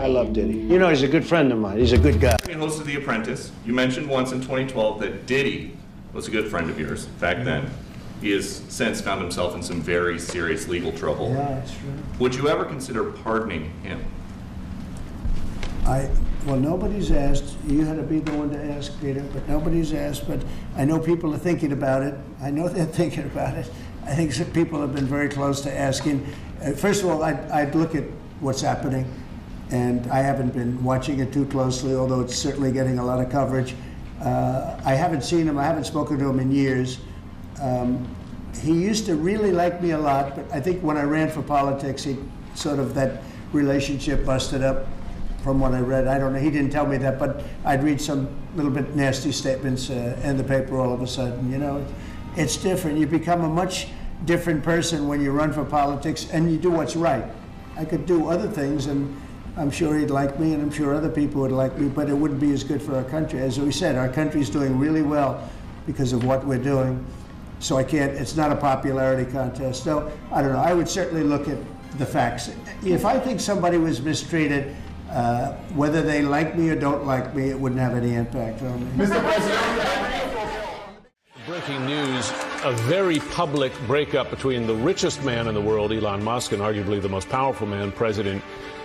I love Diddy. You know, he's a good friend of mine. He's a good guy. You hosted The Apprentice. You mentioned once in 2012 that Diddy was a good friend of yours back then. He has since found himself in some very serious legal trouble. Yeah, that's true. Would you ever consider pardoning him? Well, nobody's asked. You had to be the one to ask, Peter, but nobody's asked. But I know people are thinking about it. I know they're thinking about it. I think some people have been very close to asking. First of all, I'd look at what's happening, and I haven't been watching it too closely, although it's certainly getting a lot of coverage. I haven't seen him. I haven't spoken to him in years. He used to really like me a lot, but I think when I ran for politics, he sort of, that relationship busted up. From what I read, I don't know, he didn't tell me that, but I'd read some little bit nasty statements in the paper all of a sudden. You know, it's different. You become a much different person when you run for politics and you do what's right. I could do other things, and I'm sure he'd like me, and I'm sure other people would like me, but it wouldn't be as good for our country. As we said, our country's doing really well because of what we're doing. So I can't, it's not a popularity contest. So, I don't know, I would certainly look at the facts. If I think somebody was mistreated, whether they like me or don't like me, it wouldn't have any impact on me. Mr. President. Breaking news, a very public breakup between the richest man in the world, Elon Musk, and arguably the most powerful man, President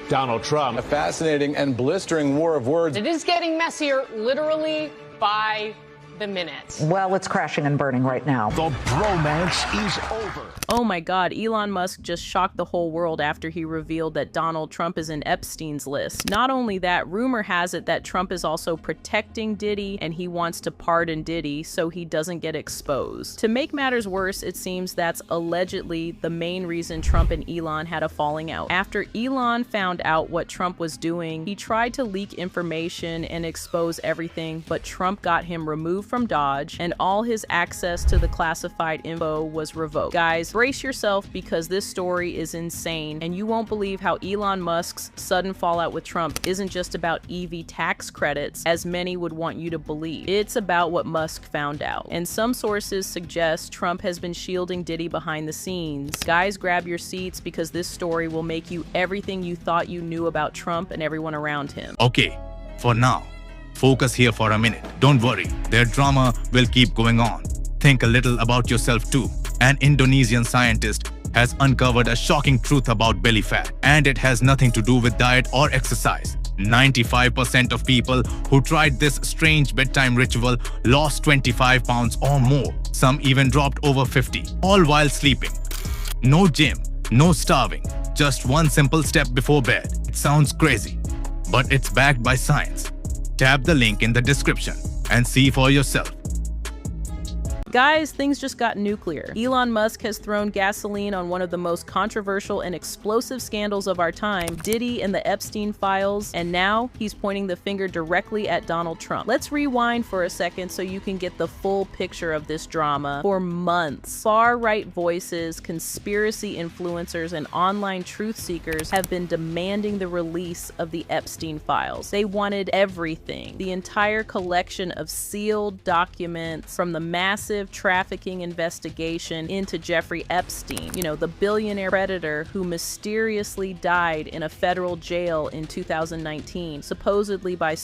Donald Trump. A fascinating and blistering war of words. It is getting messier literally by the minute. Well, it's crashing and burning right now. The bromance is over. Oh my God, Elon Musk just shocked the whole world after he revealed that Donald Trump is in Epstein's list. Not only that, rumor has it that Trump is also protecting Diddy and he wants to pardon Diddy so he doesn't get exposed. To make matters worse, it seems that's allegedly the main reason Trump and Elon had a falling out. After Elon found out what Trump was doing, he tried to leak information and expose everything, but Trump got him removed from Dodge and all his access to the classified info was revoked. Guys, brace yourself because this story is insane and you won't believe how Elon Musk's sudden fallout with Trump isn't just about EV tax credits as many would want you to believe. It's about what Musk found out. And some sources suggest Trump has been shielding Diddy behind the scenes. Guys, grab your seats because this story will make you everything you thought you knew about Trump and everyone around him. Okay, for now, focus here for a minute. Don't worry, their drama will keep going on. Think a little about yourself too. An Indonesian scientist has uncovered a shocking truth about belly fat, and it has nothing to do with diet or exercise. 95% of people who tried this strange bedtime ritual lost 25 pounds or more. Some even dropped over 50, all while sleeping. No gym, no starving, just one simple step before bed. It sounds crazy, but it's backed by science. Tap the link in the description and see for yourself. Guys, things just got nuclear. Elon Musk has thrown gasoline on one of the most controversial and explosive scandals of our time, Diddy and the Epstein files, and now he's pointing the finger directly at Donald Trump. Let's rewind for a second so you can get the full picture of this drama. For months, far-right voices, conspiracy influencers, and online truth seekers have been demanding the release of the Epstein files. They wanted everything, the entire collection of sealed documents from the massive trafficking investigation into Jeffrey Epstein, you know, the billionaire predator who mysteriously died in a federal jail in 2019, supposedly by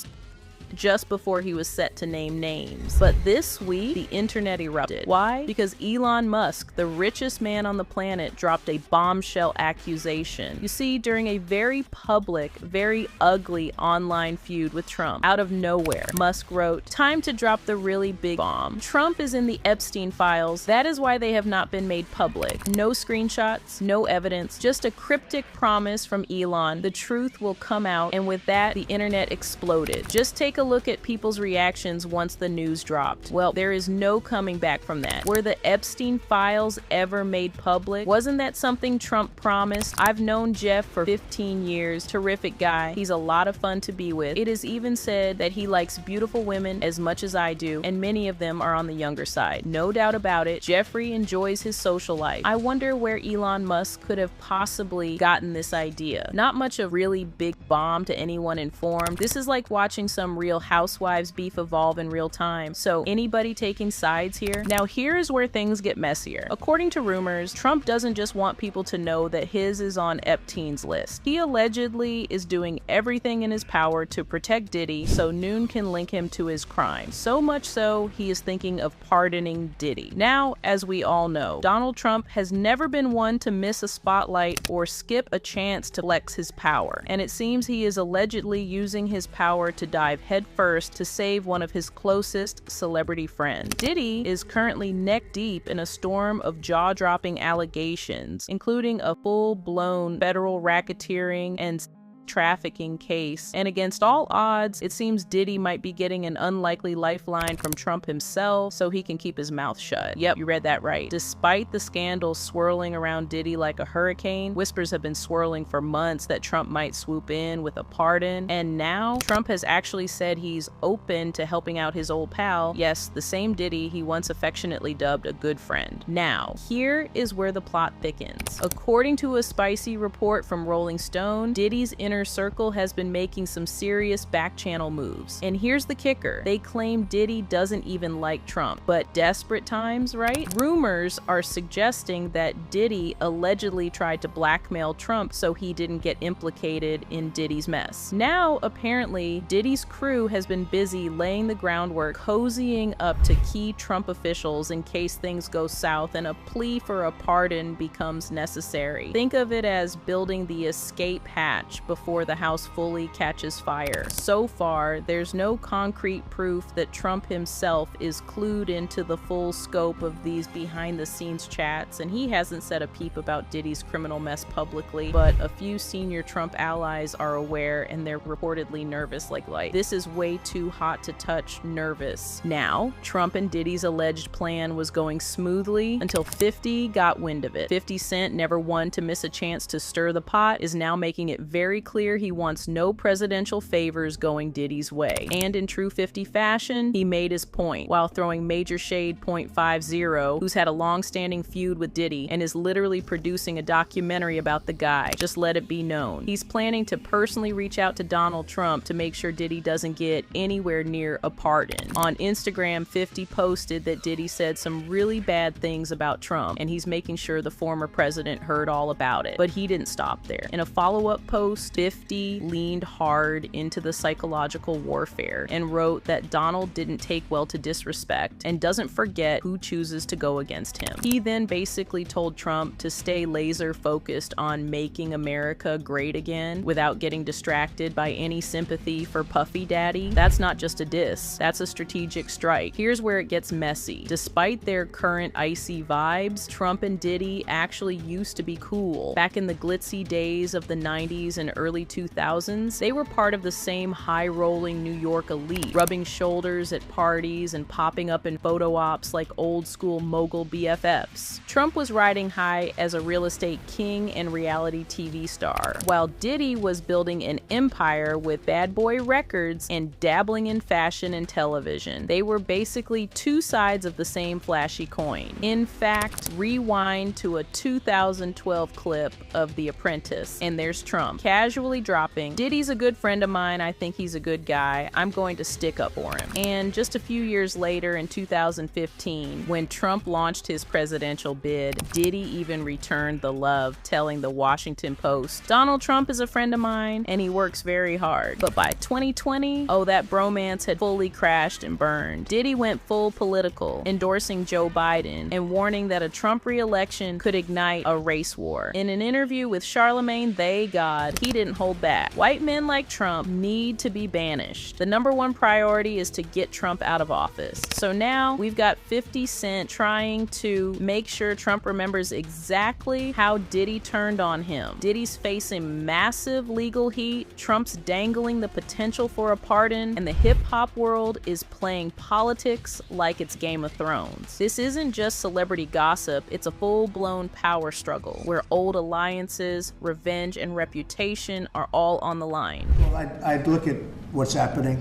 just before he was set to name names. But this week, the internet erupted. Why? Because Elon Musk, the richest man on the planet, dropped a bombshell accusation. You see, during a very public, very ugly online feud with Trump, out of nowhere, Musk wrote, "Time to drop the really big bomb. Trump is in the Epstein files. That is why they have not been made public. No screenshots, no evidence, just a cryptic promise from Elon. The truth will come out." And with that, the internet exploded. Just take a look at people's reactions once the news dropped. Well, there is no coming back from that. Were the Epstein files ever made public? Wasn't that something Trump promised? I've known Jeff for 15 years. Terrific guy. He's a lot of fun to be with. It is even said that he likes beautiful women as much as I do, and many of them are on the younger side. No doubt about it, Jeffrey enjoys his social life. I wonder where Elon Musk could have possibly gotten this idea. Not much of really big bomb to anyone informed. This is like watching some Real Housewives beef evolve in real time. So anybody taking sides here? Now here's where things get messier. According to rumors, Trump doesn't just want people to know that his is on Epstein's list. He allegedly is doing everything in his power to protect Diddy so Noon can link him to his crime. So much so, he is thinking of pardoning Diddy. Now, as we all know, Donald Trump has never been one to miss a spotlight or skip a chance to flex his power. And it seems he is allegedly using his power to dive headfirst to save one of his closest celebrity friends. Diddy is currently neck deep in a storm of jaw-dropping allegations, including a full-blown federal racketeering and trafficking case, and against all odds, it seems Diddy might be getting an unlikely lifeline from Trump himself so he can keep his mouth shut. Yep, you read that right. Despite the scandal swirling around Diddy like a hurricane, whispers have been swirling for months that Trump might swoop in with a pardon, and now Trump has actually said he's open to helping out his old pal, yes, the same Diddy he once affectionately dubbed a good friend. Now, here is where the plot thickens. According to a spicy report from Rolling Stone, Diddy's inner circle has been making some serious back-channel moves. And here's the kicker. They claim Diddy doesn't even like Trump. But desperate times, right? Rumors are suggesting that Diddy allegedly tried to blackmail Trump so he didn't get implicated in Diddy's mess. Now, apparently, Diddy's crew has been busy laying the groundwork, cozying up to key Trump officials in case things go south and a plea for a pardon becomes necessary. Think of it as building the escape hatch before the house fully catches fire. So far, there's no concrete proof that Trump himself is clued into the full scope of these behind-the-scenes chats, and he hasn't said a peep about Diddy's criminal mess publicly, but a few senior Trump allies are aware, and they're reportedly nervous like light. This is way too hot to touch nervous. Now, Trump and Diddy's alleged plan was going smoothly until 50 got wind of it. 50 Cent, never one to miss a chance to stir the pot, is now making it very clear he wants no presidential favors going Diddy's way. And in true 50 fashion, he made his point, while throwing major shade .50, who's had a long-standing feud with Diddy and is literally producing a documentary about the guy. Just let it be known. He's planning to personally reach out to Donald Trump to make sure Diddy doesn't get anywhere near a pardon. On Instagram, 50 posted that Diddy said some really bad things about Trump, and he's making sure the former president heard all about it. But he didn't stop there. In a follow-up post, 50 leaned hard into the psychological warfare and wrote that Donald didn't take well to disrespect and doesn't forget who chooses to go against him. He then basically told Trump to stay laser focused on making America great again without getting distracted by any sympathy for Puffy Daddy. That's not just a diss, that's a strategic strike. Here's where it gets messy. Despite their current icy vibes, Trump and Diddy actually used to be cool. Back in the glitzy days of the 90s and early 2000s, they were part of the same high-rolling New York elite, rubbing shoulders at parties and popping up in photo ops like old-school mogul BFFs. Trump was riding high as a real estate king and reality TV star, while Diddy was building an empire with Bad Boy Records and dabbling in fashion and television. They were basically two sides of the same flashy coin. In fact, rewind to a 2012 clip of The Apprentice, and there's Trump, casually dropping, "Diddy's a good friend of mine, I think he's a good guy, I'm going to stick up for him." And just a few years later in 2015, when Trump launched his presidential bid, Diddy even returned the love, telling the Washington Post, "Donald Trump is a friend of mine and he works very hard." But by 2020, oh, that bromance had fully crashed and burned. Diddy went full political, endorsing Joe Biden and warning that a Trump re-election could ignite a race war. In an interview with Charlemagne the God, he didn't hold back. White men like Trump need to be banished. The #1 priority is to get Trump out of office. So now we've got 50 Cent trying to make sure Trump remembers exactly how Diddy turned on him. Diddy's facing massive legal heat, Trump's dangling the potential for a pardon, and the hip-hop world is playing politics like it's Game of Thrones. This isn't just celebrity gossip, it's a full-blown power struggle where old alliances, revenge, and reputation are all on the line. Well, I'd look at what's happening,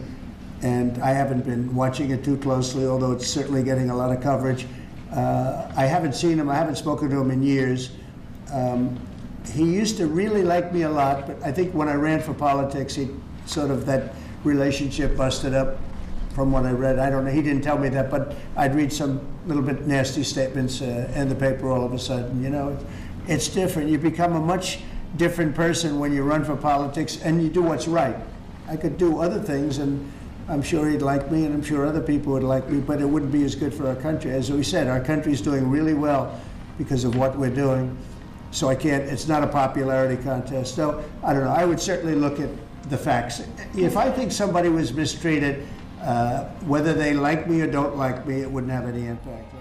and I haven't been watching it too closely, although it's certainly getting a lot of coverage. I haven't seen him, I haven't spoken to him in years. He used to really like me a lot, but I think when I ran for politics, he sort of, that relationship busted up from what I read. I don't know, he didn't tell me that, but I'd read some little bit nasty statements in the paper all of a sudden. You know, it's different. You become a much different person when you run for politics and you do what's right. I could do other things, and I'm sure he'd like me, and I'm sure other people would like me, but it wouldn't be as good for our country. As we said, our country's doing really well because of what we're doing. So I can't, it's not a popularity contest. So I don't know, I would certainly look at the facts. If I think somebody was mistreated, whether they like me or don't like me, it wouldn't have any impact.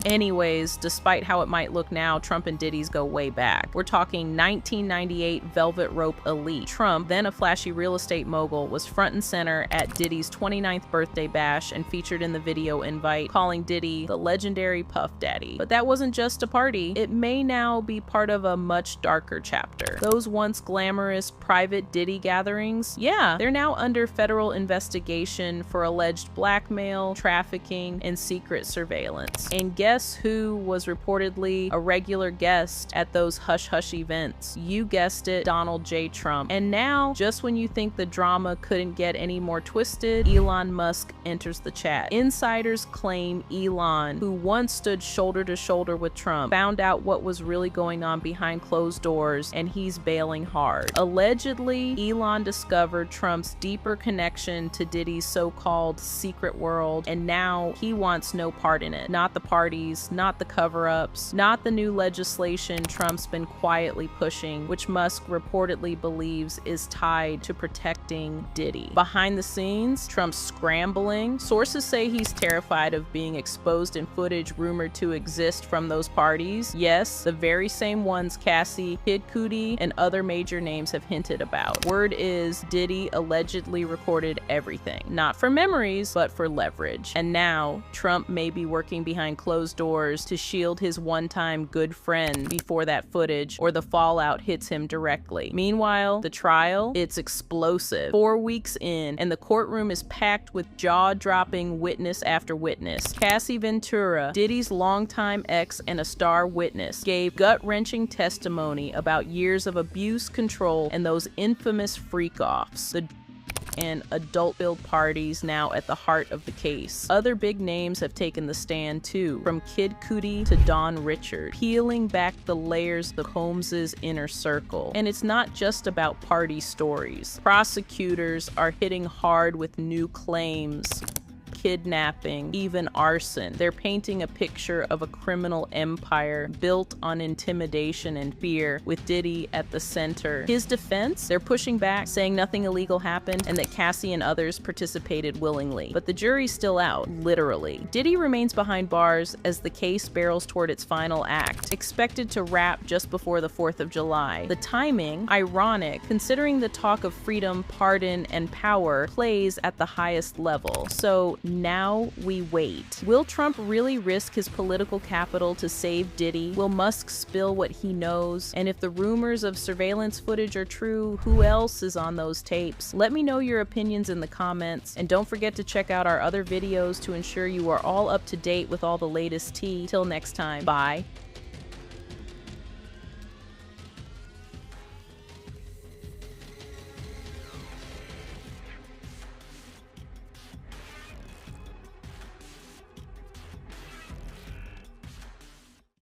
Anyways, despite how it might look now, Trump and Diddy's go way back. We're talking 1998 Velvet Rope elite. Trump, then a flashy real estate mogul, was front and center at Diddy's 29th birthday bash and featured in the video invite, calling Diddy the legendary Puff Daddy. But that wasn't just a party. It may now be part of a much darker chapter. Those once glamorous private Diddy gatherings, yeah, they're now under federal investigation for alleged blackmail, trafficking, and secret surveillance. And guess who was reportedly a regular guest at those hush-hush events? You guessed it, Donald J. Trump. And now, just when you think the drama couldn't get any more twisted, Elon Musk enters the chat. Insiders claim Elon, who once stood shoulder to shoulder with Trump, found out what was really going on behind closed doors, and he's bailing hard. Allegedly, Elon discovered Trump's deeper connection to Diddy's so-called secret world, and now he wants no part in it. Not the party, not the cover-ups, not the new legislation Trump's been quietly pushing, which Musk reportedly believes is tied to protecting Diddy. Behind the scenes, Trump's scrambling. Sources say he's terrified of being exposed in footage rumored to exist from those parties. Yes, the very same ones Cassie, Kid Cudi, and other major names have hinted about. Word is Diddy allegedly recorded everything, not for memories, but for leverage. And now, Trump may be working behind closed doors to shield his one-time good friend before that footage or the fallout hits him directly. Meanwhile, the trial, it's explosive. 4 weeks in, and the courtroom is packed with jaw-dropping witness after witness. Cassie Ventura, Diddy's longtime ex and a star witness, gave gut-wrenching testimony about years of abuse, control, and those infamous freak-offs. And adult-filled parties now at the heart of the case. Other big names have taken the stand too, from Kid Cudi to Don Richard, peeling back the layers of Combs' inner circle. And it's not just about party stories. Prosecutors are hitting hard with new claims. Kidnapping, even arson. They're painting a picture of a criminal empire built on intimidation and fear, with Diddy at the center. His defense? They're pushing back, saying nothing illegal happened and that Cassie and others participated willingly. But the jury's still out, literally. Diddy remains behind bars as the case barrels toward its final act, expected to wrap just before the 4th of July. The timing, ironic, considering the talk of freedom, pardon, and power plays at the highest level. So now we wait. Will Trump really risk his political capital to save Diddy? Will Musk spill what he knows? And if the rumors of surveillance footage are true, who else is on those tapes? Let me know your opinions in the comments, and don't forget to check out our other videos to ensure you are all up to date with all the latest tea. Till next time, bye.